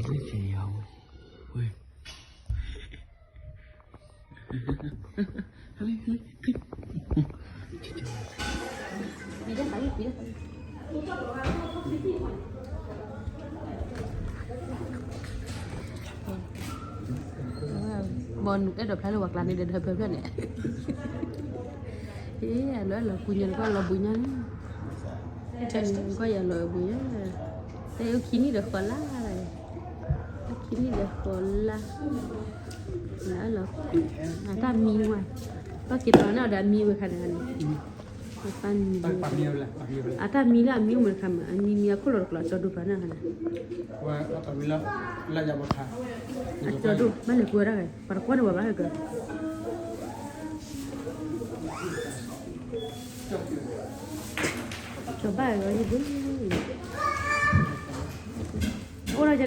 Kìa ui Bon cái đợt thái là hoặc là này đợt hơi hơi này thế là cùi nhân có là bùi nhân chân có giờ lời bùi nhân thế khi ní được khó lá rồi khi ní được khó lá là ta mi ngoài có kịp nào đã mi với khả năng này pan ta mi là mi mình khăm mi mi có lột lột cho đủ khả năng này và ta mi là giờ một tháng cho đủ mấy lần qua rồi para quan vào bao giờ cho ba rồi đi bún ô này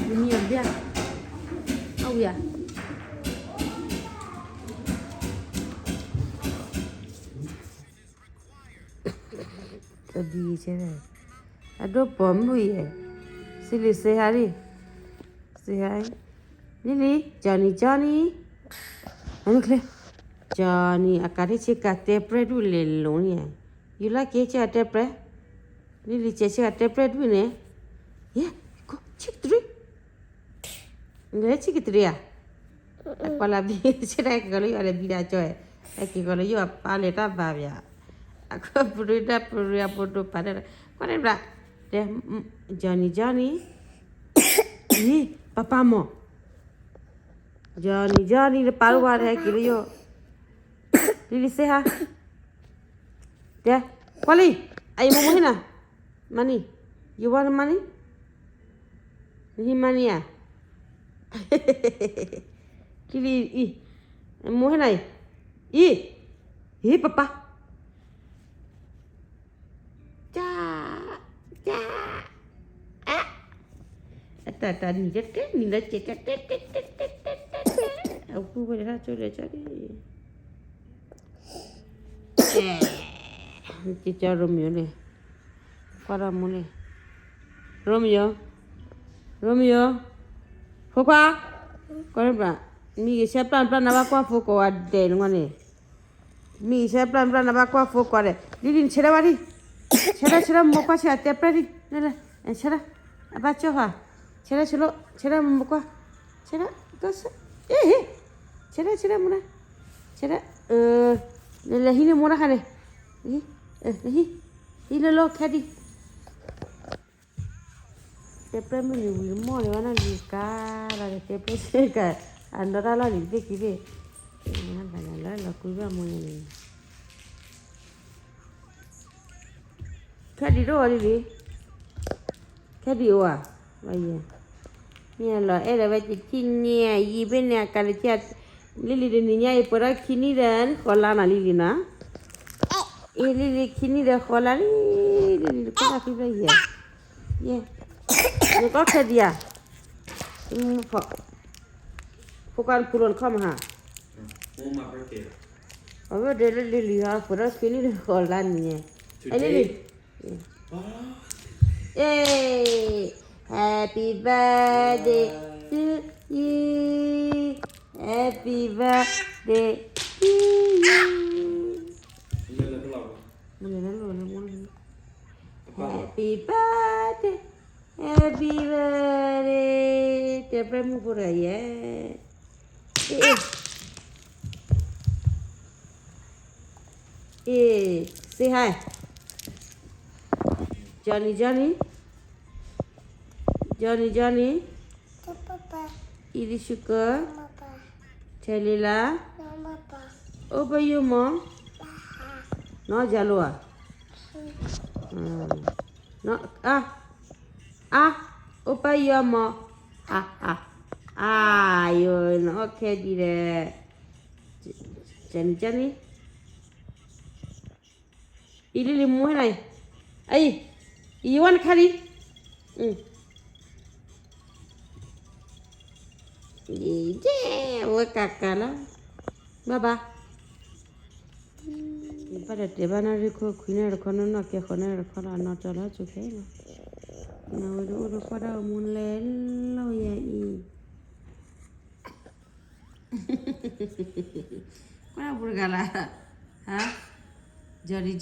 mình nhiều bia ao bia đi chứ này đồ bom bùi Silly say hi đi say hi Lily Johnny anh kêu Johnny akari chika tepre du le lon ya you like it cha tepre Lily chika tepre du ne yeah go chick three ne chick three à pala bi chira cái lo ya le bi da cho cái lo yo pa le ta ba bia ako pura foto pada kore bra de Johnny ni papa mo Johnny le paru ba hai kilo Lily say ha de kwali ai mo hina money you want money ni money à Lily mo hina papa ta ni chết ni đã chết ông phu về ra cho đi chị cho Romeo này qua đâu muốn này Romeo phố qua con bạn mi sẽ plan nào qua phố qua để luôn này mi sẽ plan nào qua phố qua đây đi chơi đâu đi chơi một qua chơi tiếp đi này chơi apa cho hả chơi một qua chơi có chơi mua chơi là hi mua ra này hi lo khai đi tiếp mình mua rồi nó gì cả là tiếp cả anh đó là gì vậy nó phải là quý bà mua này khai đi rồi đi khai đi à bây giờ nè là em là vậy chị nè gì bên nè cái chuyện Lily đi nè pura kini dan khola na Lily na Lily kini dan khola Lily có là cái gì yeah nó có cái gì à phụ con puron không hả ở đây Lily ha pura kini dan khola nè Lily Yay! Happy birthday to you. Happy birthday to you. Happy birthday. Happy birthday. Tiap mu pura ya. Say hi. Johnny. Papa. Ini suka. Papa. Celila. Papa. Oh bayu mo. No jalua. No oh bayu mo. Yo no okay dire. Johnny. Ini limu này. Ai, iwan kali. Ôi cà lắm ba pada teba na riko khina rakhono na ke khona rakhona na chala chukhe na No, do pada mun lelo ya i. Kau bergala, ha? Jari.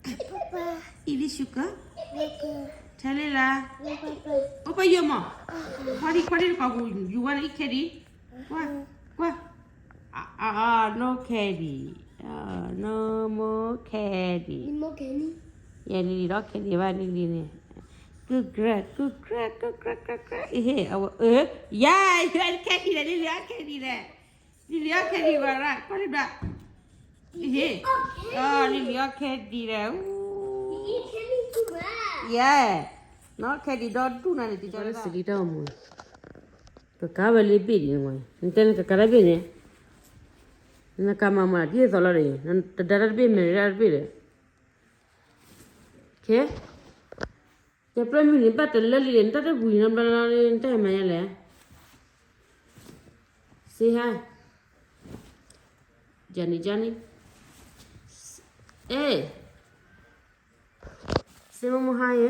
Papa, Ini suka? Papa, Chalila. Papa, Apa you ma? Kwari kau you want to eat candy? What? No candy. No more candy. ni mau keni? Ya Lily đó candy ba Lily nè. Good crack. Yeah, you had candy nè Lily had candy nè. Lily had candy ba ra? Kau ni ba? Lily had candy nè. Ini keni tu mah. Yeah. Nó candy đó tu nè thì cho nó xử lý đâu mà. Cái cá về lấy bị đi ngoài. Nên cái cá đã bị nè. Nên cá mà đi rồi đấy. Nên đã bị mày đã bị đấy. Okay. Cái problem này bắt đầu lấy lên ta đã bùi nằm lên ta mà nhá. Say hi. Johnny. Hey. Say mama hi.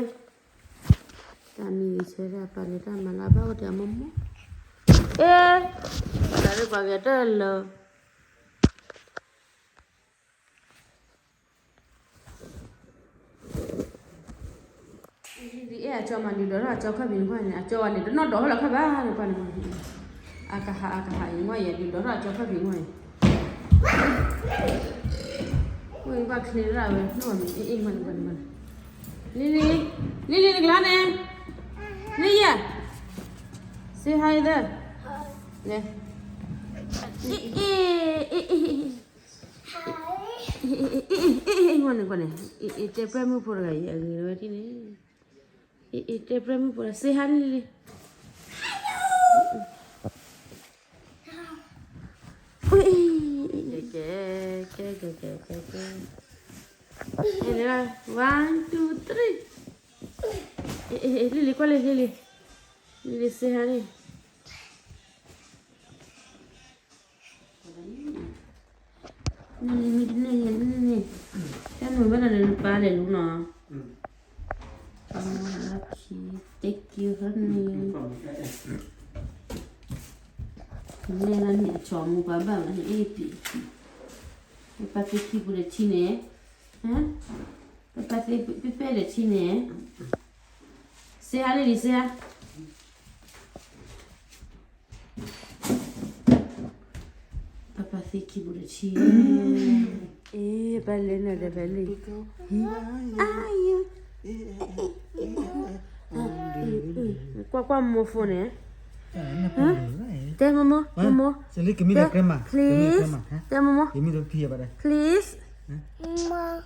Tani bicara pada dah malah bawa dia mama. Ada pakai telur. Cho mà điều đó là cho các bình ngoài này, cho anh này nó đó là các bác này quan này, cả hai ngoài điều đó là cho các bình ngoài. Ôi bác này ra rồi, nó mình. Lily được lá nè, Lily à, say hi there, nè, quan này, cái premu pura cái gì vậy thì này. Ite premu pura say hi Lily. Ini lah 1, 2, 3. Lily, ¿cuál es Lily? Lily say hi. Ini. Kan mau bana le pale luna. Thank you honey. Ini là mẹ cho mua bà bảo là epi. Papa tí bữa chi nè. Hả? Papa tí bữa để chi nè. Say hi đi say. Papa tí bữa chi. Belle nè de belle. Ai. Qua mua phone nè. Tell Momo. Celin, give me the crema. Please. Tell Momo. Give me the pea pada. Please. Mama,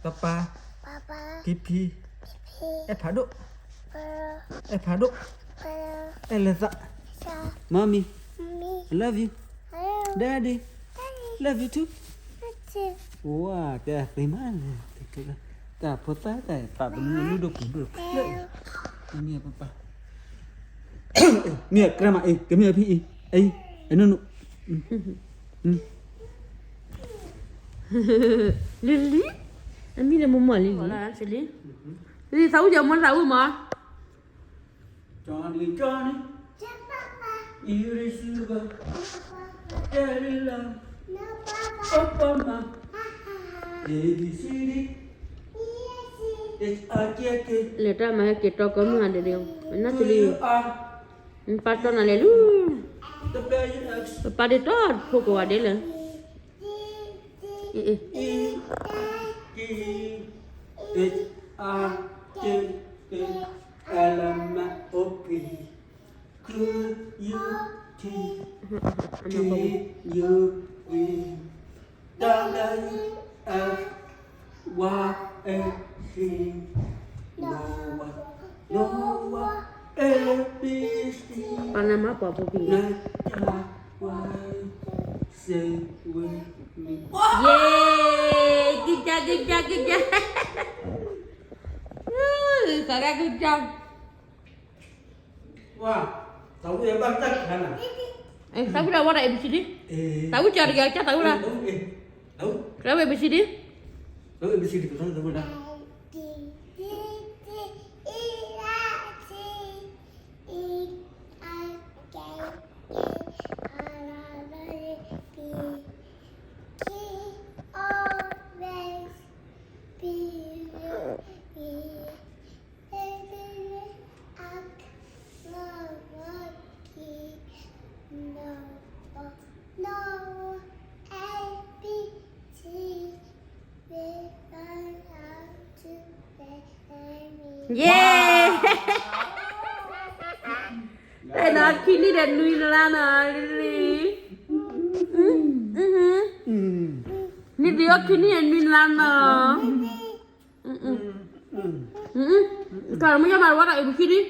Papa, Papa, pipi. Phaduk. Papa, Phaduk. Papa, Leza. Sa, Mommy, Mi, I love you. Hello, Daddy, Daddy, love you too. Ate, Wah, dah mana? Dah pota dah. Pak benar duduk. Hello, Ini apa Papa? Ni crema give me a pea. No. Lily. Ami là Momo Lily. Là Celin. Lily tahu giờ muốn tahu mà. Johnny, Papa, you sugar, Papa, daddy love, no Papa, Papa ma, ABCD, HRJK, Leta mah kita kamu ada dia. Mana tu who Lily? you are, Patron ale lu. the player X, Pada tu pokok ada lah. E, T, H, R, J, K, L, M, O, P, Q, U, T, T, U, V, W, X, Y, Z, Noah, A, B, C, Panama apa pergi? Say with me. Yeay, kita. Kakak kejam. Wah, tahu ya bang tak mana? Tahu dah warna ABCD? Tahu cari gacha tahu dah. Tahu? Kenapa ABCD? Tahu bisa di sana tahu dah. Yeah. Đây nó khi đi đến nuôi nó là nó Lily. Nít đi khi đi đến nuôi là nó. Kalau mau jalan warak ibu kini.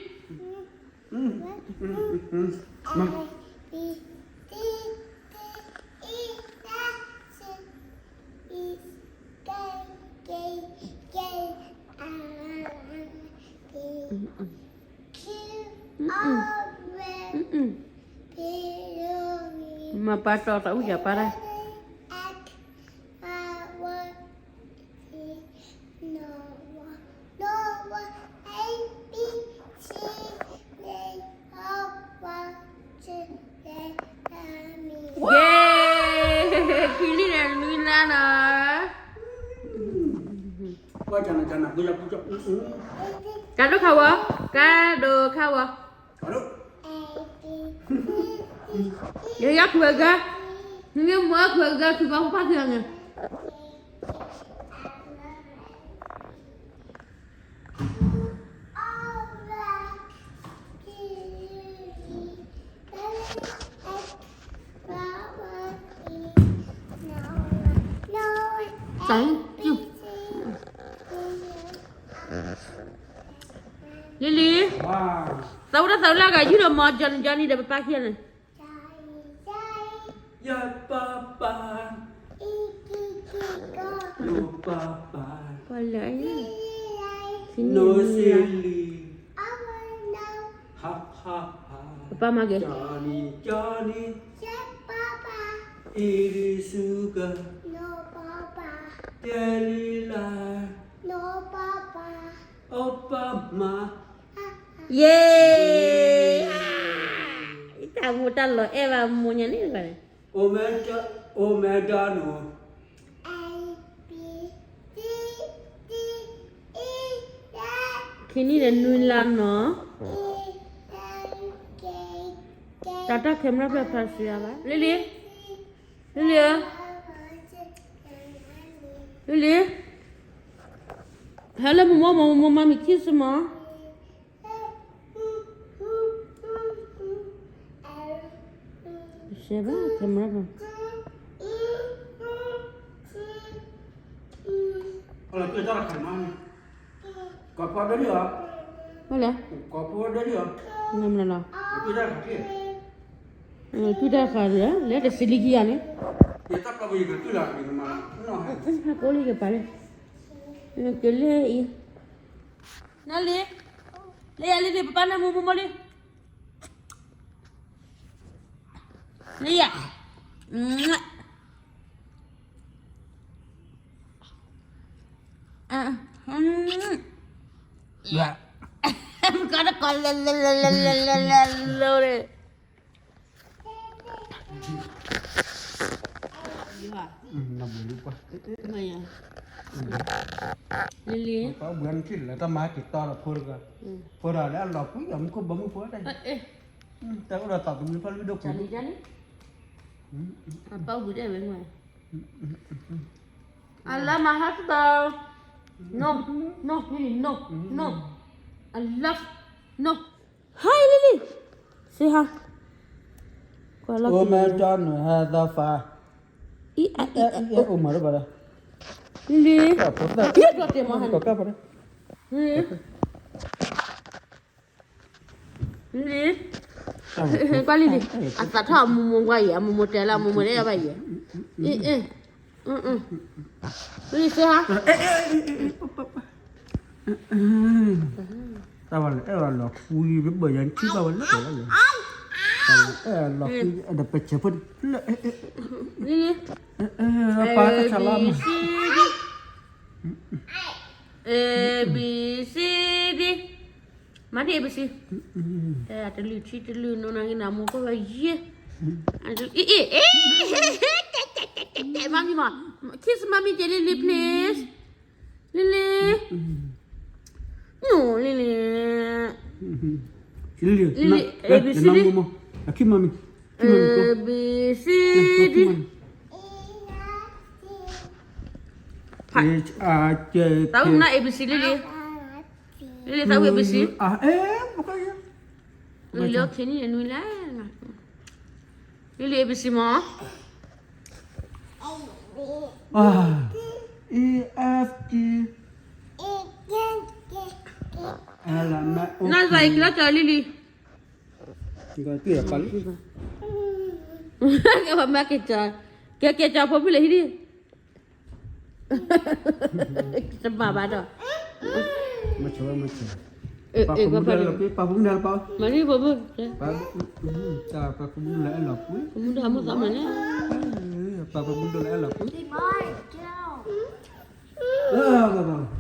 Mà ba trò tao giờ ba đây. Yeah, kili dan Milana. Qua chana puja. Kado kawa, kado kawa. Kado. Ya keluarga, ini semua keluarga kita pasti yang. Lily, tahu lah gak juga mau jalan-jalan di depan ni. Ya papa. No papa. Palanya. No silly. Ha ha ha. Apa mage? Johnny. Iri suka. No papa. Delilah. No papa. Opa ma. Yeay. Kita mudah loh, Eva mau nyanyi kan? Omega no. Kini dan nulan no. Tata kamera berapa sih apa? Lily. Hello mama kiss ma. Siapa kamera berapa? Kalau kita nak mana? Kau apa dari ya? Mana? Kau apa dari ya? Mana lah? Kita dah kaki. Kita kerja, lihat seligi ane. Kita apa boleh kerja lah di rumah. No. Boleh ke pare? Kelih. Nali. Lihat papa nak mau boleh. Lihat. Ya. Bukan ada kalau Nak boleh apa? Maya. Lily. Kau bukan kil, kita mah kita lah purga. Purga dah Allah pun, kamu kau bangun purga dah. Tapi dah tak boleh pakai dok. Jani. Apa budak memang? Allah mahat bau. No, Lily, no. Allah, no. Hi Lily. Say hi. Omedan hada fa. Ya Umar bara. Lily. Apa? Dia kata mahal. Kau apa? Lily. Kali ni. Asal tak mumu gaya, mumu tela, mumu dia apa ya? Lily say hi. Tawal, Allah, kui berbayar cik tawal lah. Allah, ada pecah pun. Lily. Apa salam? A B C D. Mari A B C. Ada lucu nonangin namu kau lagi. Mami kiss mami Lily please. Lily. No Lily. Lily, A B C D. Aki mami. A B C D. H A J K. Tahu nak ABC Lily? Lily tahu ABC? Pokoknya. Lily okey ni Nui lah. Lily ABC mah? E F G L M O. Nak baik lah cakap Lily. Tinggal tu ya kali. Apa mak kita? Kita apa boleh ni? Sebab ada. Macam. Pak Apa bundal lagi, pak bundal pak. Mana bapa? Pak bundal elok. Kamu dah amat tak mana? Pak bundal elok. Đi bơi, kêu. Baba.